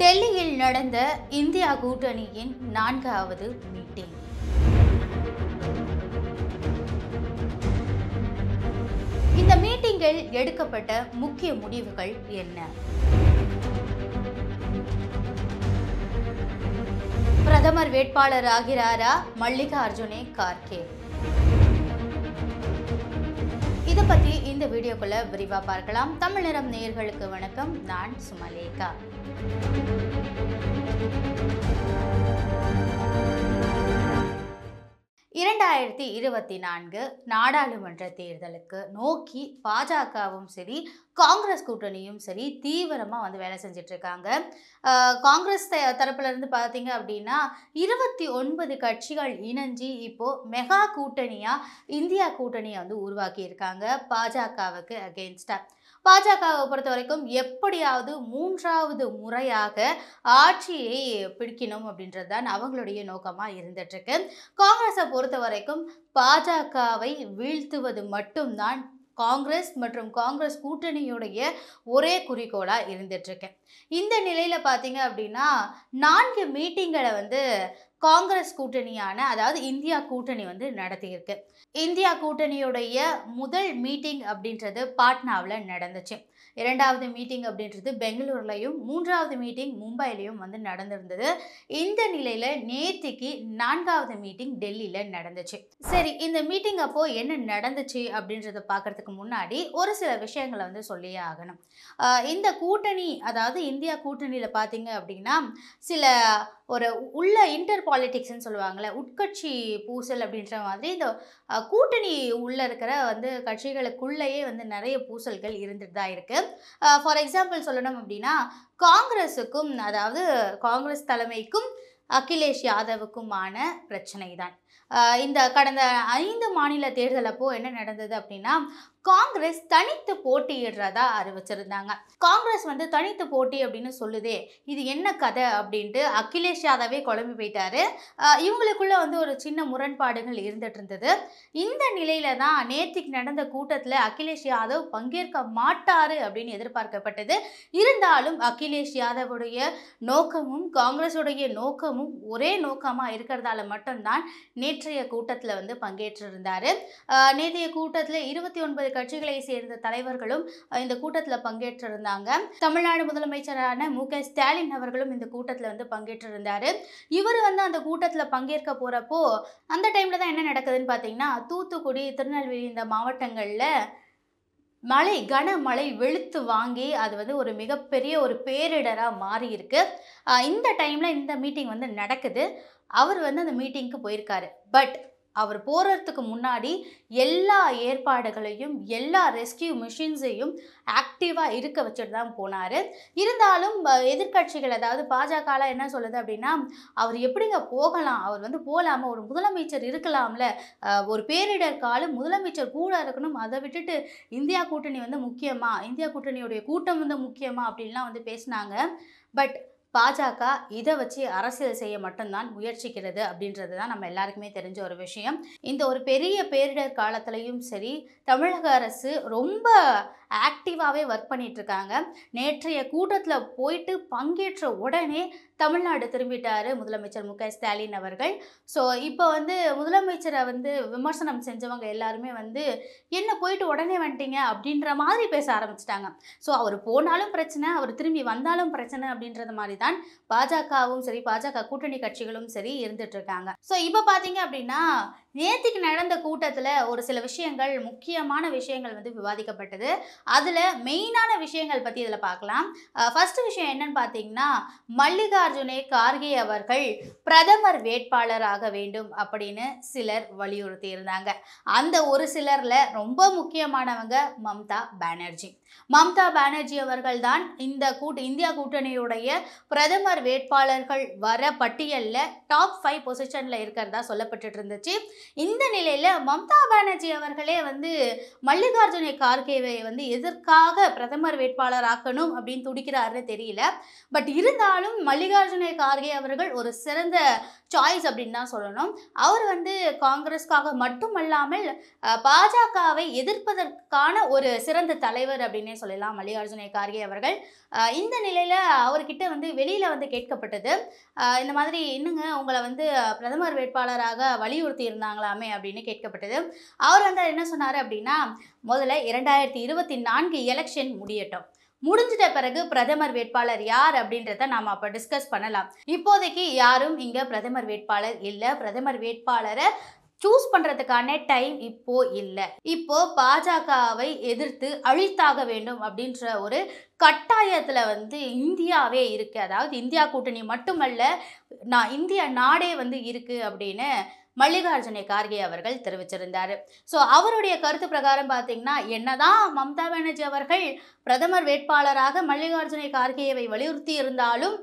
டெல்லியில் நடந்த இந்தியா கூட்டணியின் 4வது மீட்டிங். இந்த மீட்டிங்கில் எடுக்கப்பட்ட முக்கிய முடிவுகள் என்ன? பிரதமர் வேட்பாளர் ஆகிறாரா மல்லிகார்ஜுனே கார்கே? இதை பற்றி இந்த வீடியோக்குள்ள விரிவா பார்க்கலாம். தமிழ் நிறம் நேயர்களுக்கு வணக்கம். நான் சுமலேகா. இரண்டாயிரத்தி 24 நாடாளுமன்ற தேர்தலுக்கு நோக்கி பாஜகவும் சரி காங்கிரஸ் கூட்டணியும் சரி தீவிரமாக வேலை செஞ்சுட்டு இருக்காங்க. காங்கிரஸ் தரப்புல இருந்து பார்த்தீங்க அப்படின்னா 29 கட்சிகள் இணைஞ்சி இப்போ மெகா கூட்டணியா இந்தியா கூட்டணியை உருவாக்கி இருக்காங்க பாஜகவுக்கு அகெயின்ஸ்டா. பாஜகவை பொறுத்த வரைக்கும் எப்படியாவது 3வது முறையாக ஆட்சியை பிடிக்கணும் அப்படின்றது தான் அவங்களுடைய நோக்கமாக இருந்துட்டு இருக்கு. காங்கிரஸை பொறுத்த வரைக்கும் பாஜகவை வீழ்த்துவது மட்டும்தான் காங்கிரஸ் மற்றும் காங்கிரஸ் கூட்டணியுடைய ஒரே குறிக்கோளா இருந்துட்டு இருக்கு. இந்த நிலையில பார்த்தீங்க அப்படின்னா 4 மீட்டிங்களை காங்கிரஸ் கூட்டணியான அதாவது இந்தியா கூட்டணி நடத்தியிருக்கு. இந்தியா கூட்டணியுடைய முதல் மீட்டிங் அப்படின்றது பாட்னாவில் நடந்துச்சு. 2வது மீட்டிங் அப்படின்றது பெங்களூர்லையும் 3வது மீட்டிங் மும்பையிலையும் நடந்திருந்தது. இந்த நிலையில நேத்திக்கு 4வது மீட்டிங் டெல்லியில நடந்துச்சு. சரி, இந்த மீட்டிங் அப்போ என்ன நடந்துச்சு அப்படின்றத பார்க்கறதுக்கு முன்னாடி ஒரு சில விஷயங்களை சொல்லியே ஆகணும். இந்த கூட்டணி அதாவது இந்தியா கூட்டணியில பார்த்தீங்க அப்படின்னா சில ஒரு உள்ள இன்டர் பாலிட்டிக்ஸ்ன்னு சொல்லுவாங்கள்ல, உட்கட்சி பூசல் அப்படின்ற மாதிரி இந்த கூட்டணி உள்ள இருக்கிற கட்சிகளுக்குள்ளேயே நிறைய பூசல்கள் இருந்துட்டு தான் இருக்கு. ஃபார் எக்ஸாம்பிள் சொல்லணும் அப்படின்னா காங்கிரஸுக்கும் அதாவது காங்கிரஸ் தலைமைக்கும் அகிலேஷ் யாதவுக்குமான பிரச்சனை தான். இந்த கடந்த 5 மாநில தேர்தல் அப்போ என்ன நடந்தது அப்படின்னா காங்கிரஸ் தனித்து போட்டியிடுறதா அறிவிச்சிருந்தாங்க. காங்கிரஸ் தனித்து போட்டி அப்படின்னு சொல்லுதே, இது என்ன கதை அப்படின்ட்டு அகிலேஷ் யாதவே குழம்பி போயிட்டாரு. இவங்களுக்குள்ள ஒரு சின்ன முரண்பாடுகள் இருந்துட்டு இருந்தது. இந்த நிலையில தான் நேத்திக்கு நடந்த கூட்டத்தில் அகிலேஷ் யாதவ் பங்கேற்க மாட்டாரு அப்படின்னு எதிர்பார்க்கப்பட்டது. இருந்தாலும் அகிலேஷ் யாதவுடைய நோக்கமும் காங்கிரஸுடைய நோக்கமும் ஒரே நோக்கமா இருக்கிறதால மட்டும்தான் நேற்றைய கூட்டத்தில் பங்கேற்றிருந்தாரு. நேற்றைய கூட்டத்தில் 29 கட்சிகளை சேர்ந்த தலைவர்களும் இந்த கூட்டத்தில் பங்கேற்றிருந்தாங்க. தமிழ்நாடு முதலமைச்சரான மு.க. ஸ்டாலின் அவர்களும் இந்த கூட்டத்தில் பங்கேற்றிருந்தாரு. இவர் அந்த கூட்டத்தில் பங்கேற்க போறப்போ அந்த டைம்ல தான் என்ன நடக்குதுன்னு பார்த்தீங்கன்னா தூத்துக்குடி, திருநெல்வேலி இந்த மாவட்டங்களில் மழை கனமழை வெளுத்து வாங்கி அது ஒரு மிகப்பெரிய ஒரு பேரிடராக மாறி இருக்கு. இந்த டைமில் இந்த மீட்டிங் நடக்குது. அவர் அந்த மீட்டிங்க்கு போயிருக்காரு. பட் அவர் போகிறதுக்கு முன்னாடி எல்லா ஏற்பாடுகளையும் எல்லா ரெஸ்கியூ மிஷின்ஸையும் ஆக்டிவாக இருக்க வச்சுட்டு தான் போனார். இருந்தாலும் எதிர்கட்சிகள் அதாவது பாஜகலாம் என்ன சொல்லுது அப்படின்னா அவர் எப்படிங்க போகலாம், அவர் போகலாமா, ஒரு முதலமைச்சர் இருக்கலாம்ல, ஒரு பேரிடர் காலம் முதலமைச்சர் கூட இருக்கணும், அதை விட்டுட்டு இந்தியா கூட்டணி முக்கியமா, இந்தியா கூட்டணியுடைய கூட்டம் முக்கியமா அப்படின்லாம் பேசினாங்க. பட் பாஜக இதை வச்சு அரசியல் செய்ய மட்டும்தான் முயற்சிக்கிறது அப்படின்றது தான் நம்ம எல்லாருக்குமே தெரிஞ்ச ஒரு விஷயம். இந்த ஒரு பெரிய பேரிடர் காலத்திலையும் சரி தமிழக அரசு ரொம்ப ஆக்டிவாகவே ஒர்க் பண்ணிட்டு இருக்காங்க. நேற்றைய கூட்டத்தில் போயிட்டு பங்கேற்ற உடனே தமிழ்நாடு திரும்பிட்டார் முதலமைச்சர் மு.க. ஸ்டாலின் அவர்கள். ஸோ இப்போ முதலமைச்சரை விமர்சனம் செஞ்சவங்க எல்லாருமே என்ன போயிட்டு உடனே வந்துட்டீங்க அப்படின்ற மாதிரி பேச ஆரம்பிச்சிட்டாங்க. ஸோ அவர் போனாலும் பிரச்சனை, அவர் திரும்பி வந்தாலும் பிரச்சனை அப்படின்றது மாதிரி தான் பாஜகவும் சரி பாஜக கூட்டணி கட்சிகளும் சரி இருந்துட்டு இருக்காங்க. ஸோ இப்போ பார்த்தீங்க அப்படின்னா நேத்திக்கு நடந்த கூட்டத்தில் ஒரு சில விஷயங்கள், முக்கியமான விஷயங்கள் விவாதிக்கப்பட்டது. அதில் மெயினான விஷயங்கள் பற்றி இதில் பார்க்கலாம். ஃபர்ஸ்ட் விஷயம் என்னன்னு பார்த்தீங்கன்னா மல்லிகார்ஜுனே கார்கே அவர்கள் பிரதமர் வேட்பாளராக வேண்டும் அப்படின்னு சிலர் வலியுறுத்தி இருந்தாங்க. அந்த ஒரு சிலரில் ரொம்ப முக்கியமானவங்க மம்தா பானர்ஜி. மம்தா பானர்ஜி அவர்கள் தான் இந்தியா கூட்டணியுடைய பிரதமர் வேட்பாளர்கள் வர பட்டியலில் டாப் 5 பொசிஷனில் இருக்கிறதா சொல்லப்பட்டு இருந்துச்சு. இந்த நிலையில் மம்தா பானர்ஜி அவர்களே மல்லிகார்ஜுனே கார்கேவை எதற்காக பிரதமர் வேட்பாளர் ஆக்கணும் அப்படின்னு துடிக்கிறாருன்னு தெரியல. பட் இருந்தாலும் மல்லிகார்ஜுன கார்கே அவர்கள் ஒரு சிறந்த சாய்ஸ் அப்படின்னு தான் சொல்லணும். அவர் வந்து காங்கிரஸ்க்காக மட்டுமல்லாமல் பாஜகவை எதிர்ப்பதற்கான ஒரு சிறந்த தலைவர் அப்படின்னே சொல்லலாம் மல்லிகார்ஜுன கார்கே அவர்கள். இந்த நிலையில் அவர்கிட்ட வந்து வெளியில் வந்து கேட்கப்பட்டது, இந்த மாதிரி இன்னுங்க உங்களை வந்து பிரதமர் வேட்பாளராக வலியுறுத்தி இருந்தாங்களாமே அப்படின்னு கேட்கப்பட்டது. அவர் வந்து என்ன சொன்னார் அப்படின்னா, முதல்ல 2024 எலெக்ஷன் முடியட்டும், முடிஞ்சிட்ட பிறகு பிரதமர் வேட்பாளர் யார் அப்படின்றத நாம் அப்போ டிஸ்கஸ் பண்ணலாம். இப்போதைக்கு யாரும் இங்கே பிரதமர் வேட்பாளர் இல்லை, பிரதமர் வேட்பாளரை சூஸ் பண்ணுறதுக்கான டைம் இப்போ இல்லை. இப்போ பாஜகவை எதிர்த்து அழித்தாக வேண்டும் அப்படின்ற ஒரு கட்டாயத்தில் வந்து இந்தியாவே இருக்குது. அதாவது இந்தியா கூட்டணி மட்டுமல்ல, இந்திய நாடே வந்து இருக்குது அப்படின்னு மல்லிகார்ஜுன கார்கே அவர்கள் தெரிவிச்சிருந்தார். ஸோ அவருடைய கருத்து பிரகாரம் பார்த்தீங்கன்னா, என்னதான் மம்தா பானர்ஜி அவர்கள் பிரதமர் வேட்பாளராக மல்லிகார்ஜுன கார்கேவை வலியுறுத்தி இருந்தாலும்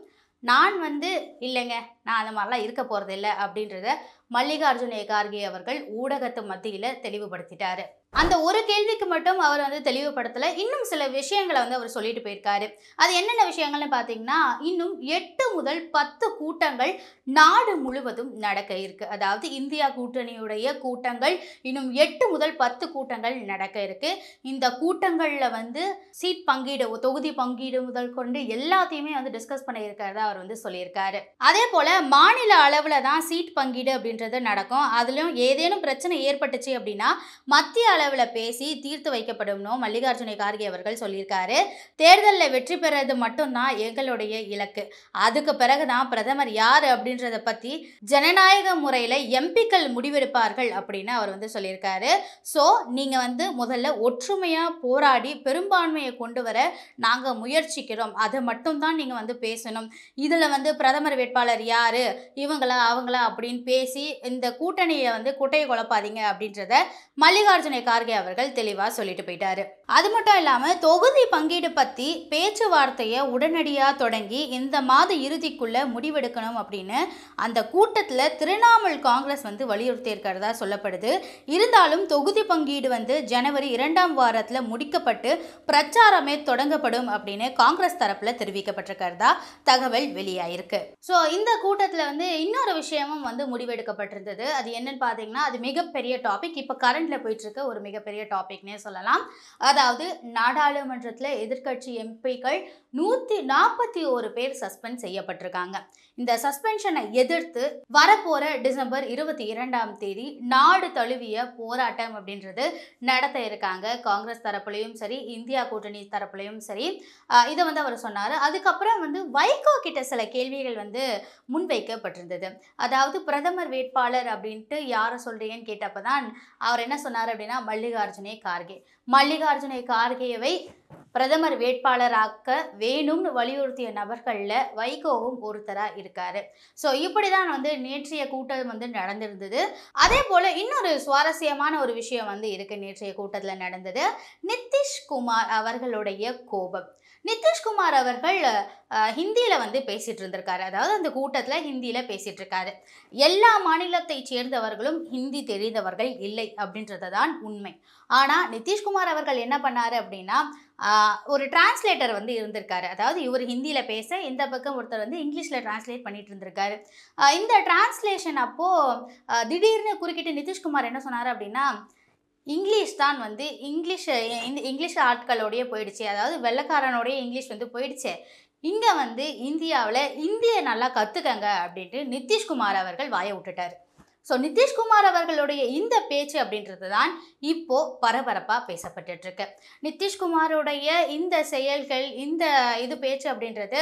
நான் வந்து இல்லைங்க, நான் அந்த மாதிரிலாம் இருக்க போகிறதில்ல அப்படின்றத மல்லிகார்ஜுன கார்கே அவர்கள் ஊடகத்து மத்தியில் தெளிவுபடுத்திட்டாரு. அந்த ஒரு கேள்விக்கு மட்டும் அவர் வந்து தெளிவுபடுத்தலை, இன்னும் சில விஷயங்களை வந்து அவர் சொல்லிட்டு போயிருக்காரு. அது என்னென்ன விஷயங்கள்னு பார்த்தீங்கன்னா, இன்னும் 8 முதல் 10 கூட்டங்கள் நாடு முழுவதும் நடக்க இருக்கு. அதாவது இந்தியா கூட்டணியுடைய கூட்டங்கள் இன்னும் 8 முதல் 10 கூட்டங்கள் நடக்க இருக்கு. இந்த கூட்டங்களில் வந்து சீட் பங்கீடு, தொகுதி பங்கீடு முதல் கொண்டு எல்லாத்தையுமே வந்து டிஸ்கஸ் பண்ண இருக்கிறதா அவர் வந்து சொல்லியிருக்காரு. அதே போல மாநில அளவில் தான் சீட் பங்கீடு அப்படின்றது நடக்கும். அதுலயும் ஏதேனும் பிரச்சனை ஏற்பட்டுச்சு அப்படின்னா மத்திய அளவில் பேசி தீர்த்து வைக்கப்படும்னு மல்லிகார்ஜுன கார்கே அவர்கள் சொல்லியிருக்காரு. தேர்தலில் வெற்றி பெறது மட்டும்தான் எங்களுடைய இலக்கு, அதுக்கு பிறகுதான் பிரதமர் யார் அப்படின்றத பற்றி ஜனநாயக முறையில் எம்பிக்கள் முடிவெடுப்பார்கள் அப்படின்னு அவர் வந்து சொல்லியிருக்காரு. ஸோ நீங்கள் வந்து முதல்ல ஒற்றுமையாக போராடி பெரும்பான்மையை கொண்டு வர நாங்கள் முயற்சிக்கிறோம், அதை மட்டும்தான் நீங்கள் வந்து பேசணும். இதில் வந்து பிரதமர் வேட்பாளர் யார், இவங்களா அவங்களா அப்படின்னு பேசி இந்த கூட்டணியை வந்து குட்டையை குழப்பாதீங்க அப்படின்றத மல்லிகார்ஜுன கார்கே அவர்கள் தெளிவாக சொல்லிட்டு போயிட்டாரு. அது மட்டும் இல்லாமல் தொகுதி பங்கீடு பற்றி பேச்சுவார்த்தையை உடனடியாக தொடங்கி இந்த மாத இறுதிக்குள்ள முடிவெடுக்கணும் அப்படின்னு அந்த கூட்டத்தில் திரிணாமுல் காங்கிரஸ் வந்து வலியுறுத்தி இருக்கிறதா சொல்லப்படுது. இருந்தாலும் தொகுதி பங்கீடு வந்து ஜனவரி 2ஆம் வாரத்தில் முடிக்கப்பட்டு பிரச்சாரமே தொடங்கப்படும் அப்படின்னு காங்கிரஸ் தரப்பில் தெரிவிக்கப்பட்டிருக்கிறதா தகவல் வெளியாயிருக்கு. ஸோ இந்த கூட்டத்தில் வந்து இன்னொரு விஷயமும் வந்து முடிவெடுக்கப்பட்டிருந்தது. அது என்னன்னு பார்த்தீங்கன்னா, அது மிகப்பெரிய டாபிக், இப்போ கரண்டில் போயிட்டு இருக்க ஒரு மிகப்பெரிய டாபிக்னே சொல்லலாம். அதாவது நாடாளுமன்றத்தில் எதிர்க்கட்சி எம்பிக்கள் 141 பேர் சஸ்பெண்ட் செய்யப்பட்டிருக்காங்க. இந்த சஸ்பென்ஷனை எதிர்த்து வரப்போற டிசம்பர் 22ஆம் தேதி நாடு தழுவிய போராட்டம் அப்படின்றது நடத்த இருக்காங்க. காங்கிரஸ் தரப்புலையும் சரி, இந்தியா கூட்டணி தரப்புலையும் சரி. இதை வந்து அவர் சொன்னார். அதுக்கப்புறம் வந்து வைகோ கிட்ட சில கேள்விகள் வந்து முன்வைக்கப்பட்டிருந்தது. அதாவது பிரதமர் வேட்பாளர் அப்படின்ட்டு யாரை சொல்றீங்கன்னு கேட்டப்ப தான் அவர் என்ன சொன்னார் அப்படின்னா, மல்லிகார்ஜுன கார்கே. மல்லிகார்ஜுன கார்கேவை பிரதமர் வேட்பாளராக்க வேணும்னு வலியுறுத்திய நபர்களில் வைகோவும் ஒருத்தராக இருக்காரு. ஸோ இப்படி தான் வந்து நேற்றைய கூட்டம் வந்து நடந்திருந்தது. அதே போல் இன்னொரு சுவாரஸ்யமான ஒரு விஷயம் வந்து இருக்கு. நேற்றைய கூட்டத்தில் நடந்தது நிதிஷ்குமார் அவர்களுடைய கோபம். நிதிஷ்குமார் அவர்கள் ஹிந்தியில் வந்து பேசிகிட்டு இருந்திருக்காரு. அதாவது அந்த கூட்டத்தில் ஹிந்தியில் பேசிகிட்டு இருக்காரு. எல்லா மாநிலத்தை சேர்ந்தவர்களும் ஹிந்தி தெரிந்தவர்கள் இல்லை அப்படின்றது தான் உண்மை. ஆனால் நிதிஷ்குமார் அவர்கள் என்ன பண்ணார் அப்படின்னா, ஒரு டிரான்ஸ்லேட்டர் வந்து இருந்திருக்காரு. அதாவது இவர் ஹிந்தியில் பேச இந்த பக்கம் ஒருத்தர் வந்து இங்கிலீஷில் டிரான்ஸ்லேட் பண்ணிட்டு இருந்திருக்காரு. இந்த டிரான்ஸ்லேஷன் அப்போது திடீர்னு குறுக்கிட்டு நிதிஷ்குமார் என்ன சொன்னார் அப்படின்னா, இங்கிலீஷ் தான் வந்து இங்கிலீஷ் ஆட்களோடைய போயிடுச்சு, அதாவது வெள்ளைக்காரனோடைய இங்கிலீஷ் வந்து போயிடுச்சு, இங்கே வந்து இந்தியாவில் இந்தியை நல்லா கற்றுக்கங்க அப்படின்ட்டு நிதிஷ்குமார் அவர்கள் வாயை விட்டுட்டார். ஸோ நிதிஷ்குமார் அவர்களுடைய இந்த பேச்சு அப்படின்றது தான் இப்போ பரபரப்பாக பேசப்பட்டு இருக்கு. நிதிஷ்குமாரோடைய இந்த செயல்கள், இந்த பேச்சு அப்படின்றது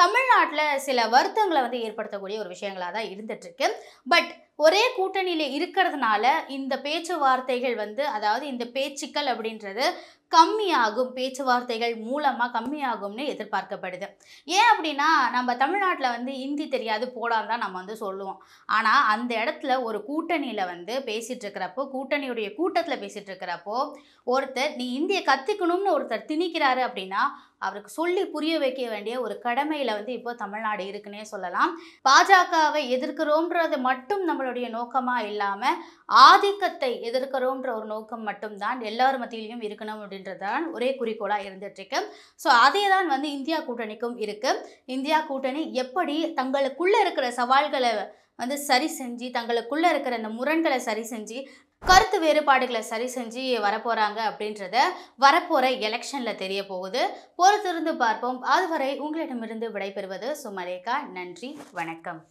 தமிழ்நாட்டில் சில வருத்தங்களை வந்து ஏற்படுத்தக்கூடிய ஒரு விஷயங்களாக தான் இருந்துட்டு இருக்கு. பட் ஒரே கூட்டணியில் இருக்கிறதுனால இந்த பேச்சுவார்த்தைகள் வந்து, அதாவது இந்த பேச்சுக்கள் அப்படின்றது கம்மியாகும், பேச்சுவார்த்தைகள் மூலமாக கம்மியாகும்னு எதிர்பார்க்கப்படுது. ஏன் அப்படின்னா, நம்ம தமிழ்நாட்டில் வந்து ஹிந்தி தெரியாது போடான்னு தான் நம்ம வந்து சொல்லுவோம். ஆனால் அந்த இடத்துல ஒரு கூட்டணியில் வந்து பேசிகிட்டு இருக்கிறப்போ, கூட்டணியுடைய கூட்டத்தில் பேசிகிட்டு இருக்கிறப்போ ஒருத்தர் நீ இந்தியை கற்றுக்கணும்னு ஒருத்தர் திணிக்கிறாரு அப்படின்னா அவருக்கு சொல்லி புரிய வைக்க வேண்டிய ஒரு கடமையில் வந்து இப்போ தமிழ்நாடு இருக்குன்னே சொல்லலாம். பாஜகவை எதிர்க்கிறோன்றது மட்டும் நம்மளுடைய நோக்கமாக இல்லாமல் ஆதிக்கத்தை எதிர்க்கிறோன்ற ஒரு நோக்கம் மட்டும்தான் எல்லார் மத்தியிலையும் இருக்கணும் அப்படின்றதான் ஒரே குறிக்கோளாக இருந்துகிட்ருக்கு. ஸோ அதே தான் வந்து இந்தியா கூட்டணிக்கும் இருக்குது. இந்தியா கூட்டணி எப்படி தங்களுக்குள்ளே இருக்கிற சவால்களை வந்து சரி செஞ்சு, தங்களுக்குள்ளே இருக்கிற அந்த முரண்களை சரி செஞ்சு, கருத்து வேறுபாடுகளை சரி செஞ்சு வரப்போகிறாங்க அப்படின்றத வரப்போகிற எலெக்ஷனில் தெரிய போகுது. பொறுத்திருந்து பார்ப்போம். அதுவரை உங்களிடமிருந்து விடைபெறுவது சுமலேகா. நன்றி, வணக்கம்.